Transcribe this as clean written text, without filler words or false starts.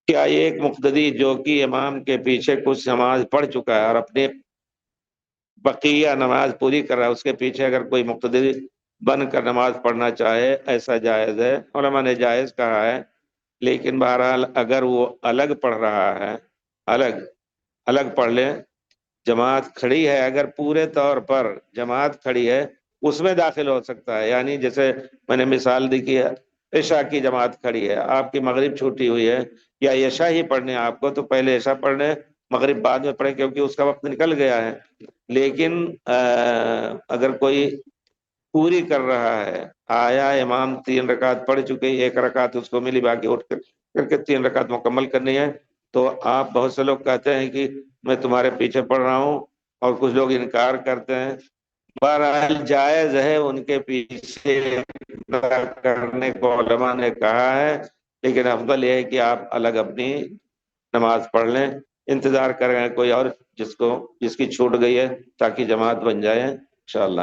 کیا ایک مقتدی جو کہ امام کے پیچھے کچھ نماز پڑھ چکا ہے اور اپنے بقیہ نماز پوری کر رہا ہے، اس کے پیچھے اگر کوئی مقتدی بن کر نماز پڑھنا چاہے، ایسا جائز ہے؟ علماء نے جائز کہا ہے، لیکن بہرحال اگر وہ الگ پڑھ رہا ہے، الگ الگ پڑھ لے، جماعت کھڑی ہے، اگر پورے طور پر جماعت کھڑی ہے اس میں داخل ہو سکتا ہے۔ یعنی جیسے میں نے مثال دی کہ عشاء کی جماعت کھڑی ہے، آپ کی مغرب چھوٹی ہوئی ہے یا عشاء ہی پڑھنے آپ کو، تو پہلے عشاء پڑھنے، مغرب بعد میں پڑھیں کیونکہ اس کا وقت نکل گیا ہے۔ لیکن اگر کوئی پوری کر رہا ہے، آیا امام 3 رکعت پڑھ چکے، 1 رکعت اس کو ملی، باقی اٹھ کر کے 3 رکعت مکمل کرنی ہے، تو آپ، بہت سے لوگ کہتے ہیں کہ میں تمہارے پیچھے پڑھ رہا ہوں، اور کچھ لوگ انکار کرتے ہیں۔ بہرحال جائز ہے ان کے پیچھے کرنے کو علماء نے کہا ہے، لیکن افضل یہ ہے کہ آپ الگ اپنی نماز پڑھ لیں، انتظار کریں کوئی اور جس کی چھوٹ گئی ہے، تاکہ جماعت بن جائے انشاءاللہ۔